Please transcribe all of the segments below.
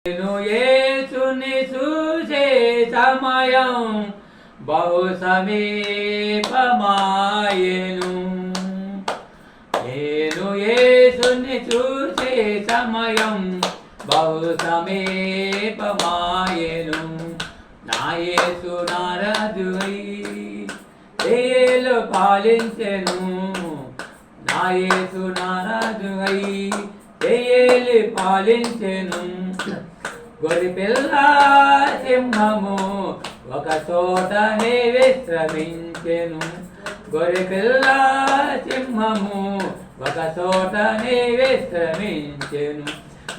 నేను యేసుని చూసే సమయం బహు సమీపమాయెను. నేను యేసుని చూసే సమయం బహు సమీపమాయెను. నా యేసు నారాజువై దయలు పాలించెను. నా యేసు నారాజువై దయలు పాలించెను. గొరిపిల్ల సింహము ఒక చోటనే విశ్రమించెను. గొరిపిల్ల సింహము ఒక చోటనే విశ్రమించెను.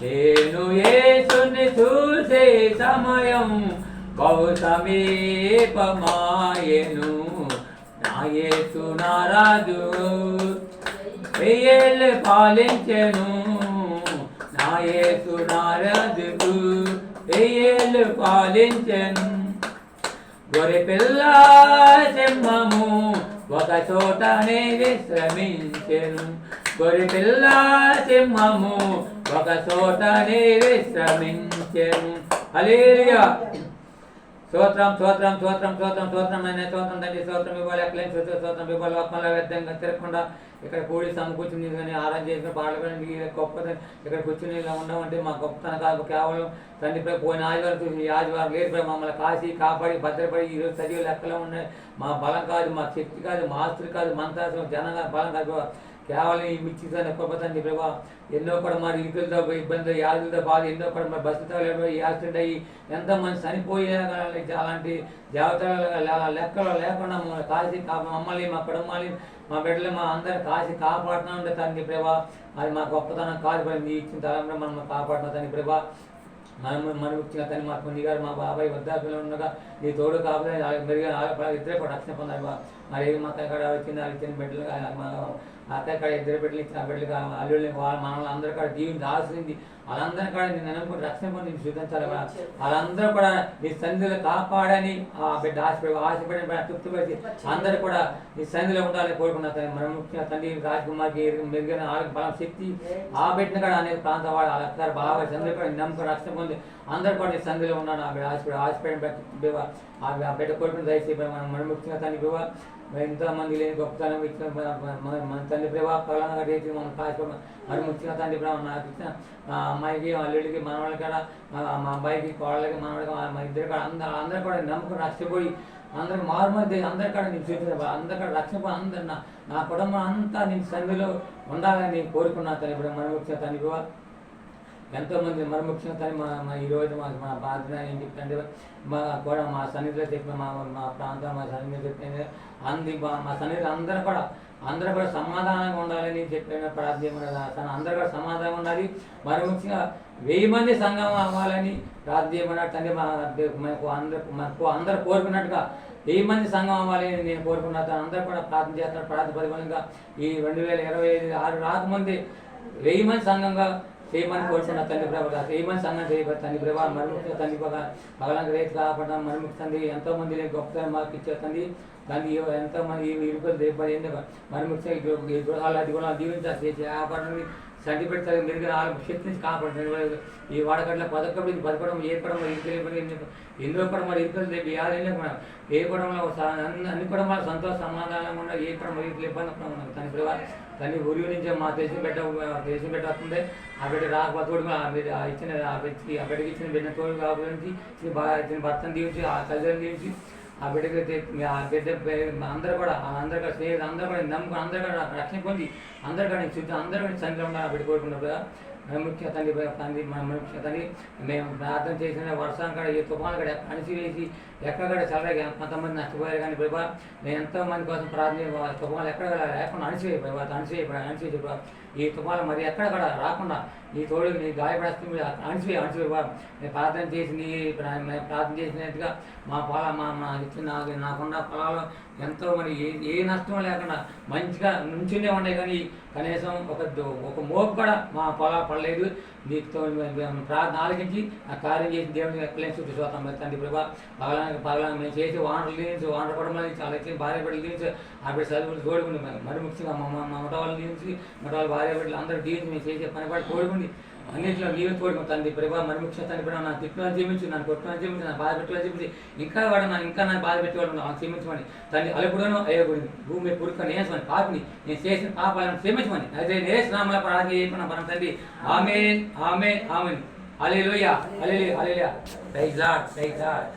నేను యేసుని చూసే సమయం బహు సమీపమాయెను. నా యేసు నారాజు వెయ్యేళ్ళు పాలించెను. నా యేసు నారాజుకు వెయ్యేళ్ళు పాలించెను. గొరిపిల్ల సింహము ఒక చోటనే విశ్రమించెను. గొరిపిల్ల సింహము ఒక చోటనే విశ్రమించెను. హల్లెలూయా. స్తోత్రం స్తోత్రం స్తోత్రం స్తోత్రం స్తోత్రం అనే స్తోత్రం తండ్రి. స్తోత్రం ఇవ్వాలి, ఎక్కలేని స్తోత్రం ఇవ్వాలి. ఆత్మల వ్యర్థంగా తిరగకుండా ఇక్కడ కూడి సమకూర్చుని కానీ ఆరాధన చేసిన పాటలు కానీ గొప్పది ఇక్కడ కూర్చుని ఇలా ఉండమంటే మా గొప్పతనం కాదు. కేవలం తండ్రి పోయిన ఆదివారం చూసి ఈ ఆదివారం లేదు మమ్మల్ని కాసి కాపాడి భద్రపడి ఈరోజు చదివి లెక్కలో ఉన్నాయి. మా బలం కాదు, మా శక్తి కాదు, మా ఆస్తులు కాదు, మంత్రాసం జనంగా బలం కాదు. కేవలం ఈ మిచ్చితోనే గొప్పతండి ప్రభా. ఎన్నో కూడా మరి ఇరుకులతో ఇబ్బంది, యాదులతో బాధ, ఎన్నో కూడా మరి బస్సుతో యాక్సిడెంట్ అయ్యి ఎంతోమంది చనిపోయే అలాంటి జాగ్రత్తలు లెక్కలు లేకుండా మమ్మల్ని కాసి మమ్మల్ని మా కుటుంబాన్ని మా బిడ్డలు మా అందరిని కాసి కాపాడుతూ ఉండే తండ్రి ప్రభా. అది మా గొప్పతనం కాదు, నీ ఇచ్చిన తలంలో మనం కాపాడుతున్న తండ్రి ప్రభా. మన ముఖ్యంగా తల్లి మా కొన్ని గారు మా బాబాయ్ వృద్ధాప్యంలో ఉండగా నీ తోడు కావాలి మెరుగా ఇద్దరే కూడా రక్షణ పొందాలి. మరి మా అక్కడ వచ్చింది బిడ్డలు మా అక్కడ ఇద్దరు బిడ్డలు ఇచ్చిన బిడ్డలు అల్లుల్ని మనల్ని అందరూ కూడా దీవించి ఆశ్రయించి వాళ్ళందరూ కూడా నేను నమ్ముకుని రక్షణ పొంది చూపించాలి. వాళ్ళందరూ కూడా నీ సన్నిధిలో కాపాడని ఆ బిడ్డ ఆశపడి తృప్తిపరిచి అందరూ కూడా నీ సన్నిధిలో ఉండాలని కోరుకున్నా. మన ముఖ్యంగా తండ్రి రాజకుమార్కి మెరుగైన ఆరోగ్య బలం శక్తి ఆ బిడ్డను కూడా అనేక ప్రాంతాల వాళ్ళు వాళ్ళ బలవారి సందులో కూడా నమ్ముకుని రక్షణ పొంది అందరూ కూడా నీ సన్నిధిలో ఉన్నాను. ఆ బిడ్డ ఆశపడి ఆ బిడ్డ కోరుకుని దయచేసి మన ముఖ్యంగా తండ్రి బివా ఎంతోమంది లేని గొప్పతనం ఇచ్చిన మన తండ్రి ప్రభా కళగా రేచి మనం కాసుకోవడం మరి ముఖ్యంగా తండ్రి ప్రభావ నాకు ఇచ్చిన మా అమ్మాయికి అల్లుడికి మనవాళ్ళకి కూడా మా అబ్బాయికి కోళ్ళకి మనవాళ్ళకి మా ఇద్దరు కూడా అందరూ కూడా నమ్ముకుని రక్షపోయి అందరికి మారుమధ్య అందరి కాడ నేను చూపించా అందరి కాడ రక్షపోయి అందరు నా కుటుంబం అంతా నేను సంధిలో ఉండాలని నేను కోరుకున్నా తండ్రి ఇప్పుడు మన ముఖ్యంగా తండ్రి ప్రభావ. ఎంతోమంది మరి ముఖ్యంగా తను మా ఈరోజు మా బాధ్యత ఏంటి తండ్రి మా కూడా మా సన్నిధిలో చెప్పిన మా ప్రాంతం మా సన్నిధిలో చెప్పిన మా సన్నిధిలో అందరూ కూడా సమాధానంగా ఉండాలని చెప్పిన ప్రార్థన అందరూ కూడా సమాధానం ఉండాలి. మరి ముఖ్యంగా 1000 మంది సంఘం అవ్వాలని ప్రార్థన తండ్రి మాకు అందరూ కోరుకున్నట్టుగా 1000 మంది సంఘం అవ్వాలని నేను కోరుకున్నాను. అందరూ కూడా ప్రార్థన చేస్తున్నారు. ప్రార్థన పరిమాణంగా ఈ 2026 రాకముందే 1000 మంది సంఘంగా చేయమని కోరుకున్న తండ్రి ప్రభావ. 1000 మంది సంఘం చేయబడి తండ్రి ప్రభావ మరుముఖ్య తండ్రి భగవానికి రేపు కాపాడడం మరుముఖ్య తండ్రి ఎంతోమంది గొప్ప మాకు ఇచ్చే తండ్రి తండ్రి ఎంతోమంది ఇరుకులు దేపాలి మరుముఖ్య గృహాలు అది కూడా దీవించాలి కాపాడడానికి సంటి పెడతారు మెరుగైన శక్తి నుంచి కాపాడుతుంది. ఈ వాడకట్ల పదకొండు పదకొండం ఏర్పడం ఇరుకలు ఎన్నో కూడా మరి ఇరుకలు రేపు యాదైనా కూడా ఏ కుటుంబంలో అన్ని కుటుంబాలు సంతోష సమాధానంగా ఉన్న ఏ కుటుంబం ఇరుకులు ఇబ్బంది తండ్రి ప్రభావ. తల్లి ఊరి నుంచి మా తెలిసిన బిడ్డ వస్తుంది. ఆ బిడ్డ రాకపోతే తోడు ఇచ్చిన ఆ బిడ్డకి ఇచ్చిన బిడ్డ తోడు కాబట్టి ఇచ్చిన భర్తను దీవించి ఆ తల్లిదండ్రులు దీవించి ఆ బిడ్డకి ఆ బిడ్డ అందరూ కూడా స్నేహితులు అందరూ కూడా నమ్ముకుని అందరూ కూడా రక్షణ పొంది అందరూ కూడా చుట్టూ అందరూ కూడా సంఖ్యలో ఉన్నారు. ఆ బిడ్డ కోరుకున్నప్పుడు ముఖ్య తండ్రి మన ముఖ్య తండ్రి మేము ప్రార్థన చేసిన వర్షాన్ని కూడా ఈ తుఫాను కూడా అణిచివేసి ఎక్కడ చల్లగా కొంతమంది నష్టపోయారు. కానీ ప్రభావ నేను ఎంతోమంది కోసం ప్రార్థన తుఫాను ఎక్కడ లేకుండా అణిచివేయి ప్రభావ అణిచివేసి ఈ తుఫాను మరి ఎక్కడ కూడా రాకుండా నీ తోడు నీ గాయపడేస్తుంది అణిచివేయి నేను ప్రార్థన చేసి ప్రార్థన చేసినట్టుగా మా పొల మా ఇచ్చిన నాకున్న పొలాలు ఎంతో మరి ఏ నష్టం లేకుండా మంచిగా నుంచునే ఉన్నాయి. కానీ కనీసం ఒక మోపు కూడా మా పొలాలు పడలేదు. నీతో ప్రార్థన ఆలకించి ఆ కార్యం చేసి దేవుడిని ఎక్కలేని చుట్టూ చూస్తాం. తండ్రి ప్రభా పగలానికి మేము చేసి వానలు తీయించి వానలు పడమని నుంచి అలా ఇచ్చి భార్య బిడ్డలు తీయించి ఆ బిడ్డ చదువులు తోడుకుని మరి ముఖ్యంగా మా మఠ వాళ్ళు తీయించి మఠ వాళ్ళ భార్య బిడ్డలు అందరూ తీయించి మేము చేసే పని పడి తోడుకుని అన్నింటిలో నీవు తోడుకు తండ్రి ప్రభావ మరి ముఖ్య తండ్రి ప్రభావ నా తిట్టులను జీవించు, నన్ను కొట్టులను జీవించు, నా బాధ పెట్టులను జీవించి ఇంకా వాడు నన్ను బాధ పెట్టేవాడు క్షమించమని తండ్రి అలుపుడను అయ్యకూడదు భూమి పురుకని వేసమని పాపిని నేను చేసిన పాపాలను క్షమించమని అయితే నేస్తున్నాముల ప్రార్థన చేయకుండా మనం తండ్రి ఆమేన్ ఆమేన్ ఆమేన్ హల్లెలూయా హల్లెలూయా హల్లెలూయా ప్రైజ్ లార్డ్ ప్రైజ్ లార్డ్.